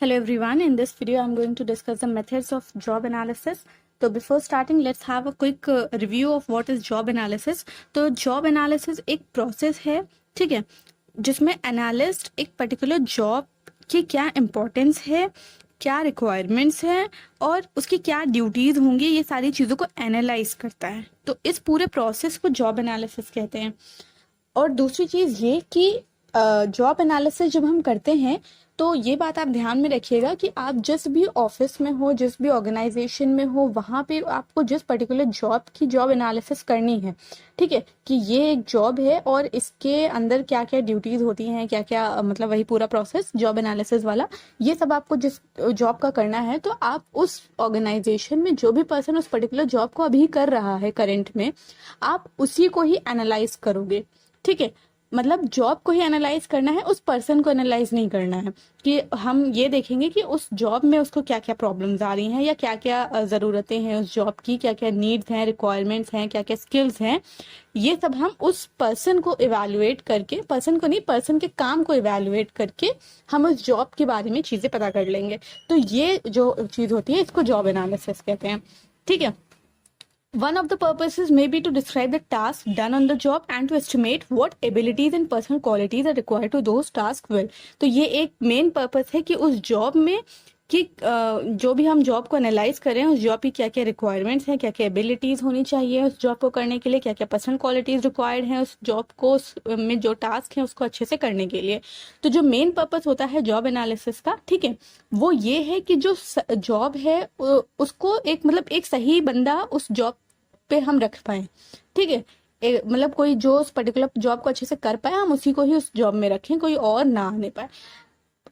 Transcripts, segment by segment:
Hello everyone, in this video I'm going to discuss the methods of job analysis. तो before starting let's have a quick review of what is job analysis. तो job analysis एक process है, ठीक है, जिसमें analyst एक particular job की क्या importance है, क्या requirements है और उसकी क्या ड्यूटीज होंगी, ये सारी चीज़ों को एनालाइज करता है. तो इस पूरे प्रोसेस को जॉब एनालिसिस कहते हैं. और दूसरी चीज़ ये कि जॉब एनालिसिस जब हम करते हैं तो ये बात आप ध्यान में रखिएगा कि आप जिस भी ऑफिस में हो, जिस भी ऑर्गेनाइजेशन में हो, वहाँ पे आपको जिस पर्टिकुलर जॉब की जॉब एनालिसिस करनी है, ठीक है, कि ये एक जॉब है और इसके अंदर क्या क्या ड्यूटीज होती हैं, क्या क्या मतलब वही पूरा प्रोसेस जॉब एनालिसिस वाला, ये सब आपको जिस जॉब का करना है तो आप उस ऑर्गेनाइजेशन में जो भी पर्सन उस पर्टिकुलर जॉब को अभी कर रहा है करंट में, आप उसी को ही एनालाइज करोगे. ठीक है, मतलब जॉब को ही एनालाइज करना है, उस पर्सन को एनालाइज नहीं करना है. कि हम ये देखेंगे कि उस जॉब में उसको क्या क्या प्रॉब्लम्स आ रही हैं या क्या क्या ज़रूरतें हैं उस जॉब की, क्या क्या नीड्स हैं, रिक्वायरमेंट्स हैं, क्या क्या स्किल्स हैं, ये सब हम उस पर्सन को इवेलुएट करके, पर्सन को नहीं, पर्सन के काम को इवेलुएट करके हम उस जॉब के बारे में चीज़ें पता कर लेंगे. तो ये जो चीज़ होती है इसको जॉब एनालिसिस कहते हैं. ठीक है, one of the purposes may be to describe the task done on the job and to estimate what abilities and personal qualities are required to those tasks well. तो ये एक मेन पर्पस है कि उस जॉब में कि जो भी हम जॉब को एनालाइज करें, उस जॉब की क्या क्या रिक्वायरमेंट्स हैं, क्या क्या एबिलिटीज़ होनी चाहिए उस जॉब को करने के लिए, क्या क्या पर्सनल क्वालिटीज़ रिक्वायर्ड हैं उस जॉब को में जो टास्क हैं उसको अच्छे से करने के लिए. तो जो मेन पर्पस होता है जॉब एनालिसिस का, ठीक है, वो ये है कि जो जॉब है उसको एक मतलब एक सही बंदा उस जॉब पे हम रख पाए. ठीक है, मतलब कोई जो उस पर्टिकुलर जॉब को अच्छे से कर पाए हम उसी को ही उस जॉब में रखें, कोई और ना आने पाए.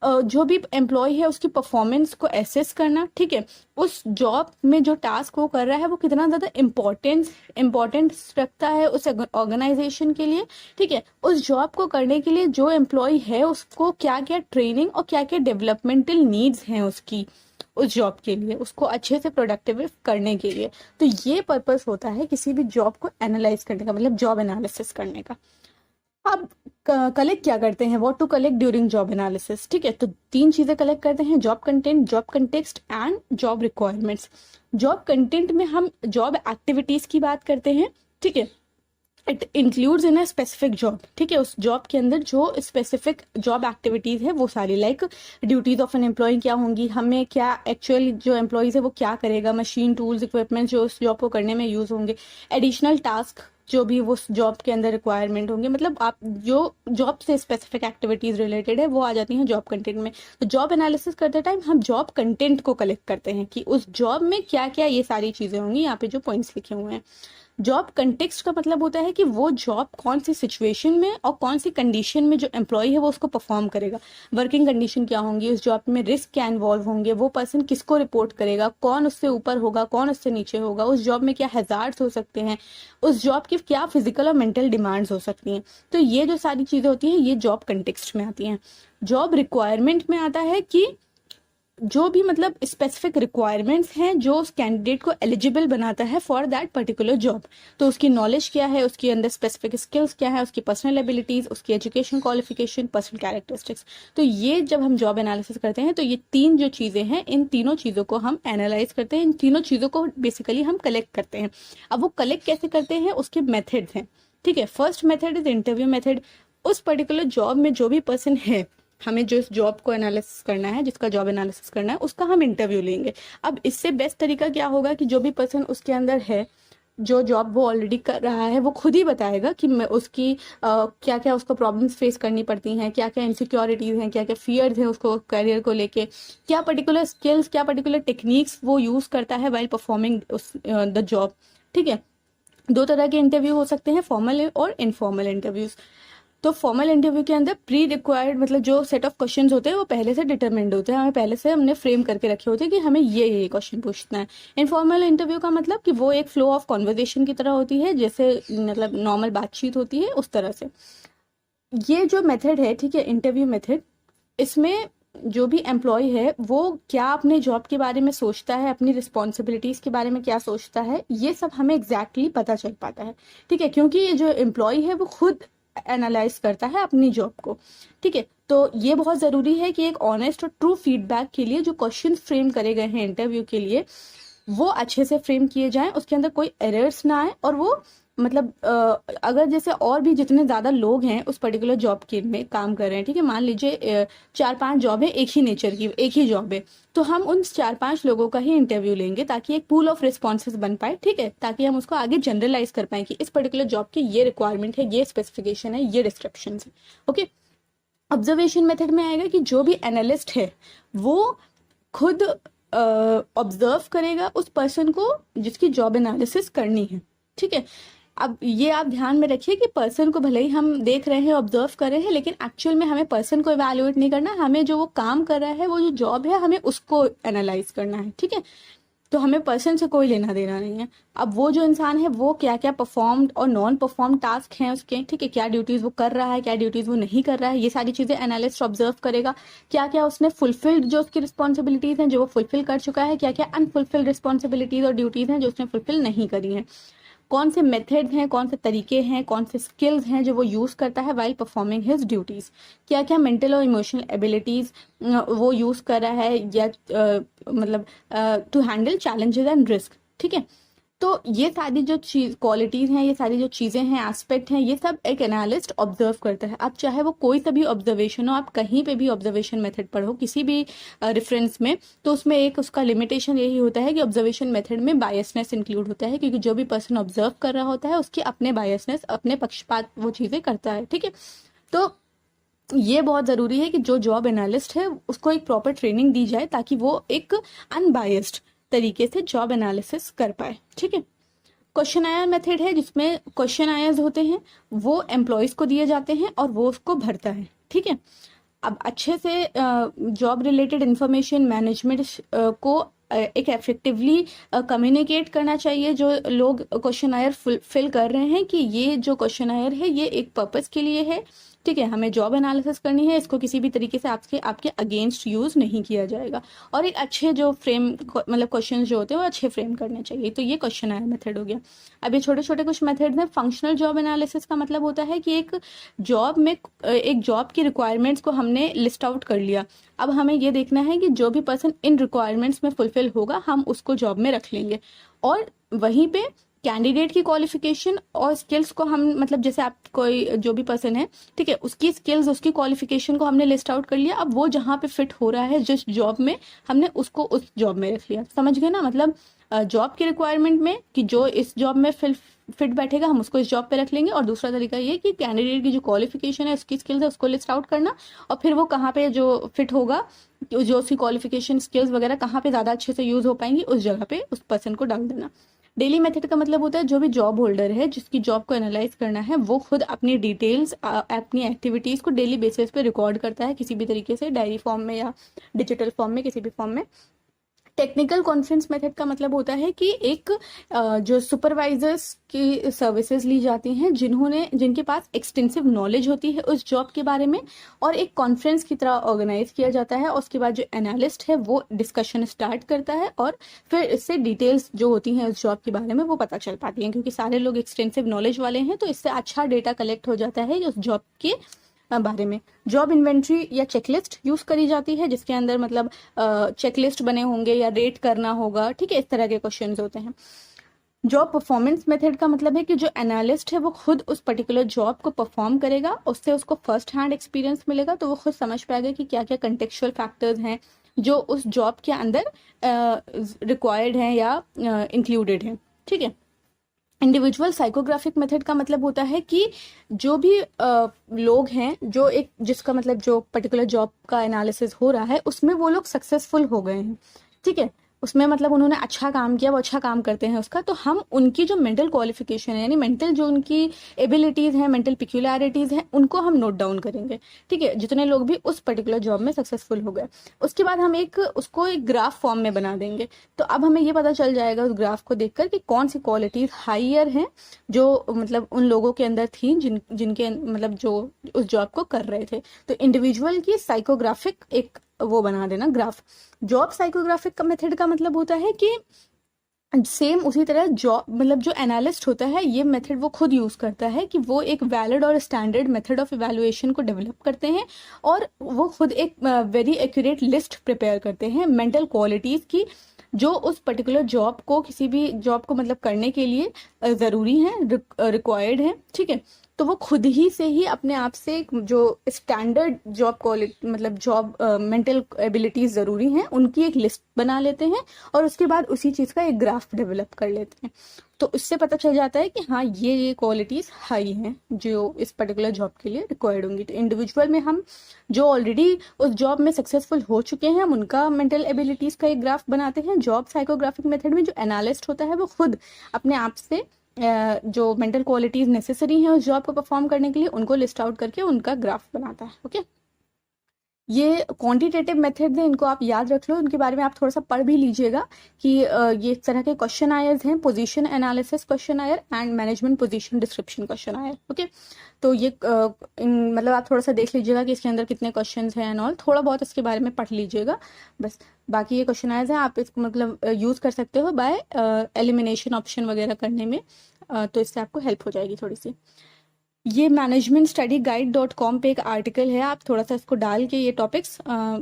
जो भी एम्प्लॉय है उसकी परफॉर्मेंस को एसेस करना, ठीक है, उस जॉब में जो टास्क वो कर रहा है वो कितना ज़्यादा इम्पोर्टेंस रखता है उस ऑर्गेनाइजेशन के लिए. ठीक है, उस जॉब को करने के लिए जो एम्प्लॉय है उसको क्या क्या ट्रेनिंग और क्या क्या डेवलपमेंटल नीड्स हैं उसकी उस जॉब के लिए, उसको अच्छे से प्रोडक्टिव करने के लिए. तो ये पर्पस होता है किसी भी जॉब को एनालाइज करने का, मतलब जॉब एनालिसिस करने का. अब कलेक्ट क्या करते हैं, what to collect during job analysis. ठीक है, तो तीन चीजें कलेक्ट करते हैं, job content, job context and job requirements. Job content में हम जॉब एक्टिविटीज की बात करते हैं. ठीक है, it includes in a specific job. ठीक है, उस जॉब के अंदर जो स्पेसिफिक जॉब एक्टिविटीज है वो सारी, like duties of an employee क्या होंगी, हमें क्या एक्चुअल जो एम्प्लॉयज है वो क्या करेगा, मशीन, टूल्स, इक्विपमेंट जो उस जॉब को करने में यूज होंगे, एडिशनल टास्क जो भी वो जॉब के अंदर रिक्वायरमेंट होंगे, मतलब आप जो जॉब से स्पेसिफिक एक्टिविटीज रिलेटेड है वो आ जाती हैं जॉब कंटेंट में. तो जॉब एनालिसिस करते टाइम हम जॉब कंटेंट को कलेक्ट करते हैं कि उस जॉब में क्या क्या ये सारी चीजें होंगी. यहाँ पे जो पॉइंट्स लिखे हुए हैं, जॉब कंटेक्स्ट का मतलब होता है कि वो जॉब कौन सी सिचुएशन में और कौन सी कंडीशन में जो एम्प्लॉय है वो उसको परफॉर्म करेगा, वर्किंग कंडीशन क्या होंगी, उस जॉब में रिस्क क्या इन्वॉल्व होंगे, वो पर्सन किसको रिपोर्ट करेगा, कौन उससे ऊपर होगा, कौन उससे नीचे होगा, उस जॉब में क्या हैजार्ड्स हो सकते हैं, उस जॉब की क्या फिजिकल और मेंटल डिमांड्स हो सकती हैं. तो ये जो सारी चीजें होती हैं ये जॉब कंटेक्स्ट में आती हैं. जॉब रिक्वायरमेंट में आता है कि जो भी मतलब स्पेसिफिक रिक्वायरमेंट्स हैं जो उस कैंडिडेट को एलिजिबल बनाता है फॉर दैट पर्टिकुलर जॉब. तो उसकी नॉलेज क्या है, उसके अंदर स्पेसिफिक स्किल्स क्या है, उसकी पर्सनल एबिलिटीज, उसकी एजुकेशन क्वालिफिकेशन, पर्सनल कैरेक्टरिस्टिक्स. तो ये जब हम जॉब एनालिसिस करते हैं तो ये तीन जो चीज़ें हैं, इन तीनों चीज़ों को हम एनालाइज करते हैं, इन तीनों चीज़ों को बेसिकली हम कलेक्ट करते हैं. अब वो कलेक्ट कैसे करते हैं उसके मेथड्स हैं. ठीक है, first method is interview method. उस पर्टिकुलर जॉब में जो भी पर्सन है, हमें जो इस जॉब को एनालिसिस करना है, जिसका जॉब एनालिसिस करना है, उसका हम इंटरव्यू लेंगे. अब इससे बेस्ट तरीका क्या होगा कि जो भी पर्सन उसके अंदर है, जो जॉब वो ऑलरेडी कर रहा है, वो खुद ही बताएगा कि मैं उसकी क्या क्या उसको प्रॉब्लम्स फेस करनी पड़ती हैं, क्या क्या इनसिक्योरिटीज़ हैं, क्या क्या फियर्स हैं उसको करियर को लेके, क्या पर्टिकुलर स्किल्स, क्या पर्टिकुलर टेक्निक्स वो यूज़ करता है वाइल परफॉर्मिंग उस द जॉब. ठीक है, दो तरह के इंटरव्यू हो सकते हैं, फॉर्मल और इनफॉर्मल इंटरव्यूज़. तो फॉर्मल इंटरव्यू के अंदर प्री रिक्वायर्ड मतलब जो सेट ऑफ क्वेश्चंस होते हैं वो पहले से डिटरमिन्ड होते हैं, हमें पहले से हमने फ्रेम करके रखे होते हैं कि हमें ये क्वेश्चन पूछना है. इनफॉर्मल इंटरव्यू का मतलब कि वो एक फ्लो ऑफ कॉन्वर्जेशन की तरह होती है, जैसे मतलब नॉर्मल बातचीत होती है उस तरह से. ये जो मेथड है, ठीक है, इंटरव्यू मेथड, इसमें जो भी एम्प्लॉय है वो क्या अपने जॉब के बारे में सोचता है, अपनी रिस्पॉन्सिबिलिटीज़ के बारे में क्या सोचता है, ये सब हमें एग्जैक्टली पता चल पाता है. ठीक है, क्योंकि ये जो एम्प्लॉय है वो खुद एनालाइज करता है अपनी जॉब को. ठीक है, तो ये बहुत ज़रूरी है कि एक ऑनेस्ट और ट्रू फीडबैक के लिए जो क्वेश्चन फ्रेम करे गए हैं इंटरव्यू के लिए वो अच्छे से फ्रेम किए जाएं, उसके अंदर कोई एरर्स ना आए, और वो मतलब अगर जैसे और भी जितने ज़्यादा लोग हैं उस पर्टिकुलर जॉब के में काम कर रहे हैं, ठीक है, मान लीजिए 4-5 जॉब है एक ही नेचर की, एक ही जॉब है, तो हम उन 4-5 लोगों का ही इंटरव्यू लेंगे ताकि एक पूल ऑफ रिस्पॉन्सेज बन पाए, ठीक है, ताकि हम उसको आगे जनरलाइज कर पाए कि इस पर्टिकुलर जॉब की ये रिक्वायरमेंट है, ये स्पेसिफिकेशन है, ये डिस्क्रिप्शन है। ओके, ऑब्जर्वेशन मेथड में आएगा कि जो भी एनालिस्ट है वो खुद ऑब्जर्व करेगा उस पर्सन को जिसकी जॉब एनालिसिस करनी है, ठीक है। अब ये आप ध्यान में रखिए कि पर्सन को भले ही हम देख रहे हैं, ऑब्जर्व कर रहे हैं, लेकिन एक्चुअल में हमें पर्सन को इवैल्यूएट नहीं करना, हमें जो वो काम कर रहा है, वो जो जॉब है, हमें उसको एनालाइज करना है, ठीक है। तो हमें पर्सन से कोई लेना देना नहीं है। अब वो जो इंसान है वो क्या क्या परफॉर्म्ड और नॉन परफॉर्म टास्क हैं उसके, ठीक है, क्या ड्यूटीज वो कर रहा है, क्या ड्यूटीज वो नहीं कर रहा है, ये सारी चीजें एनालिस्ट ऑब्जर्व करेगा। क्या क्या उसने फुलफिल्ड जो उसकी रिस्पॉन्सिबिलिटीज हैं जो वो फुलफिल कर चुका है, क्या क्या अनफुलफिल्ड रिस्पॉन्सिबिलिटीज और ड्यूटीज हैं जो उसने फुलफिल नहीं करी हैं, कौन से मेथड्स हैं, कौन से तरीके हैं, कौन से स्किल्स हैं जो वो यूज़ करता है वाइल परफॉर्मिंग हिज ड्यूटीज़, क्या क्या मेंटल और इमोशनल एबिलिटीज़ वो यूज़ कर रहा है या मतलब to handle challenges and risk, ठीक है। तो ये सारी जो चीज क्वालिटीज़ हैं, ये सारी जो चीज़ें हैं, एस्पेक्ट हैं, ये सब एक एनालिस्ट ऑब्जर्व करता है। अब चाहे वो कोई सा भी ऑब्जर्वेशन हो, आप कहीं पे भी ऑब्जर्वेशन मेथड पढ़ो किसी भी रेफरेंस में, तो उसमें एक उसका लिमिटेशन यही होता है कि ऑब्जर्वेशन मेथड में बायसनेस इंक्लूड होता है, क्योंकि जो भी पर्सन ऑब्जर्व कर रहा होता है उसके अपने बायसनेस, अपने पक्षपात वो चीज़ें करता है, ठीक है। तो ये बहुत ज़रूरी है कि जो जॉब एनालिस्ट है उसको एक प्रॉपर ट्रेनिंग दी जाए ताकि वो एक अनबायस्ड तरीके से जॉब एनालिसिस कर पाए, ठीक है। क्वेश्चन आयर मेथड है जिसमें क्वेश्चन आयर्स होते हैं, वो एम्प्लॉयज को दिए जाते हैं और वो उसको भरता है, ठीक है। अब अच्छे से जॉब रिलेटेड इंफॉर्मेशन मैनेजमेंट को एक इफेक्टिवली कम्युनिकेट करना चाहिए जो लोग क्वेश्चन आयर फिल कर रहे हैं, कि ये जो क्वेश्चन आयर है ये एक पर्पस के लिए है, ठीक है, हमें जॉब एनालिसिस करनी है, इसको किसी भी तरीके से आपके आपके अगेंस्ट यूज नहीं किया जाएगा। और एक अच्छे जो फ्रेम मतलब क्वेश्चन जो होते हैं वो अच्छे फ्रेम करने चाहिए। तो ये क्वेश्चन आयर मेथड हो गया। अब ये छोटे छोटे कुछ मेथड्स हैं। फंक्शनल जॉब एनालिसिस का मतलब होता है कि एक जॉब में एक जॉब की रिक्वायरमेंट्स को हमने लिस्ट आउट कर लिया, अब हमें ये देखना है कि जो भी पर्सन इन रिक्वायरमेंट्स में फुलफिल होगा हम उसको जॉब में रख लेंगे, और वहीं पे कैंडिडेट की क्वालिफिकेशन और स्किल्स को हम मतलब जैसे आप कोई जो भी पर्सन है, ठीक है, उसकी स्किल्स उसकी क्वालिफिकेशन को हमने लिस्ट आउट कर लिया, अब वो जहाँ पे फिट हो रहा है जिस जॉब में हमने उसको उस जॉब में रख लिया। समझ गए ना, मतलब जॉब की रिक्वायरमेंट में कि जो इस जॉब में फिट बैठेगा हम उसको इस जॉब पे रख लेंगे, और दूसरा तरीका ये कि कैंडिडेट की जो क्वालिफिकेशन है उसकी स्किल्स है उसको लिस्ट आउट करना, और फिर वो कहाँ पे जो फिट होगा, जो उसकी क्वालिफिकेशन स्किल्स वगैरह कहाँ पे ज़्यादा अच्छे से यूज हो पाएंगी उस जगह पे उस पर्सन को डाल देना। डेली मेथड का मतलब होता है जो भी जॉब होल्डर है जिसकी जॉब को एनालाइज करना है वो खुद अपनी डिटेल्स अपनी एक्टिविटीज़ को डेली बेसिस पे रिकॉर्ड करता है किसी भी तरीके से, डायरी फॉर्म में या डिजिटल फॉर्म में, किसी भी फॉर्म में। टेक्निकल कॉन्फ्रेंस मेथड का मतलब होता है कि एक जो सुपरवाइजर्स की सर्विसेज ली जाती हैं जिनके पास एक्सटेंसिव नॉलेज होती है उस जॉब के बारे में, और एक कॉन्फ्रेंस की तरह ऑर्गेनाइज किया जाता है। उसके बाद जो एनालिस्ट है वो डिस्कशन स्टार्ट करता है और फिर इससे डिटेल्स जो होती हैं उस जॉब के बारे में वो पता चल पाती हैं, क्योंकि सारे लोग एक्सटेंसिव नॉलेज वाले हैं तो इससे अच्छा डेटा कलेक्ट हो जाता है उस जॉब के बारे में। जॉब इन्वेंट्री या चेकलिस्ट यूज करी जाती है जिसके अंदर मतलब चेकलिस्ट बने होंगे या रेट करना होगा, ठीक है, इस तरह के क्वेश्चंस होते हैं। जॉब परफॉर्मेंस मेथड का मतलब है कि जो एनालिस्ट है वो खुद उस पर्टिकुलर जॉब को परफॉर्म करेगा, उससे उसको फर्स्ट हैंड एक्सपीरियंस मिलेगा, तो वो खुद समझ पाएगा कि क्या क्या कंटेक्चुअल फैक्टर्स हैं जो उस जॉब के अंदर रिक्वायर्ड हैं या इंक्लूडेड हैं, ठीक है। इंडिविजुअल साइकोग्राफिक मेथड का मतलब होता है कि जो भी लोग हैं जो एक जिसका मतलब जो पर्टिकुलर जॉब का एनालिसिस हो रहा है उसमें वो लोग सक्सेसफुल हो गए हैं, ठीक है, उसमें मतलब उन्होंने अच्छा काम किया, वो अच्छा काम करते हैं उसका, तो हम उनकी जो मेंटल क्वालिफिकेशन है यानी मेंटल जो उनकी एबिलिटीज हैं, मेंटल पिक्यूलरिटीज हैं, उनको हम नोट डाउन करेंगे, ठीक है, जितने लोग भी उस पर्टिकुलर जॉब में सक्सेसफुल हो गए। उसके बाद हम उसको एक ग्राफ फॉर्म में बना देंगे, तो अब हमें ये पता चल जाएगा उस ग्राफ को देखकर कि कौन सी क्वालिटीज हाइयर हैं जो मतलब उन लोगों के अंदर थी जिनके मतलब जो उस जॉब को कर रहे थे। तो इंडिविजुअल की साइकोग्राफिक एक वो बना देना ग्राफ। जॉब साइकोग्राफिक का मेथड का मतलब होता है कि सेम उसी तरह जॉब मतलब जो एनालिस्ट होता है ये मेथड वो खुद यूज़ करता है कि वो एक वैलिड और स्टैंडर्ड मेथड ऑफ इवैल्यूएशन को डेवलप करते हैं और वो खुद एक वेरी एक्यूरेट लिस्ट प्रिपेयर करते हैं मेंटल क्वालिटीज़ की जो उस पर्टिकुलर जॉब को किसी भी जॉब को मतलब करने के लिए ज़रूरी हैं, रिक्वायर्ड हैं, ठीक है। तो वो खुद ही से ही अपने आप से जो स्टैंडर्ड जॉब क्वालिटी मतलब जॉब मेंटल एबिलिटीज ज़रूरी हैं उनकी एक लिस्ट बना लेते हैं और उसके बाद उसी चीज़ का एक ग्राफ डेवलप कर लेते हैं। तो उससे पता चल जाता है कि हाँ ये क्वालिटीज़ हाई हैं जो इस पर्टिकुलर जॉब के लिए रिक्वायर्ड होंगी। तो इंडिविजुअल में हम जो ऑलरेडी उस जॉब में सक्सेसफुल हो चुके हैं हम उनका मेंटल एबिलिटीज़ का एक ग्राफ बनाते हैं। जॉब साइकोग्राफिक मेथड में जो एनालिस्ट होता है वो खुद अपने आप से जो मेंटल क्वालिटीज नेसेसरी हैं उस जॉब को परफॉर्म करने के लिए उनको लिस्ट आउट करके उनका ग्राफ बनाता है। ओके, ये क्वांटिटेटिव मेथड है, इनको आप याद रख लो, इनके बारे में आप थोड़ा सा पढ़ भी लीजिएगा कि ये इस तरह के क्वेश्चन आयर्स हैं, position analysis questionnaire and management position description questionnaire. Okay, तो ये मतलब आप थोड़ा सा देख लीजिएगा कि इसके अंदर कितने क्वेश्चंस हैं एंड ऑल, थोड़ा बहुत इसके बारे में पढ़ लीजिएगा बस। बाकी ये क्वेश्चन आयर्स हैं, आप इसको मतलब यूज़ कर सकते हो बाय एलिमिनेशन ऑप्शन वगैरह करने में, तो इससे आपको हेल्प हो जाएगी थोड़ी सी। ये मैनेजमेंट स्टडी गाइड .com पे एक आर्टिकल है, आप थोड़ा सा इसको डाल के ये टॉपिक्स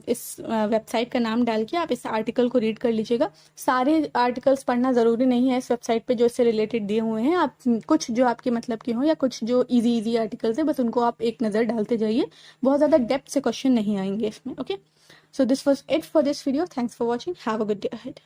इस वेबसाइट का नाम डाल के आप इस आर्टिकल को रीड कर लीजिएगा। सारे आर्टिकल्स पढ़ना ज़रूरी नहीं है इस वेबसाइट पे जो इससे रिलेटेड दिए हुए हैं, आप कुछ जो आपके मतलब के हों या कुछ जो इजी आर्टिकल्स है बस उनको आप एक नज़र डालते जाइए, बहुत ज़्यादा डेप्थ से क्वेश्चन नहीं आएंगे इसमें। Okay, so this was it for this video, thanks for watching, have a good day ahead.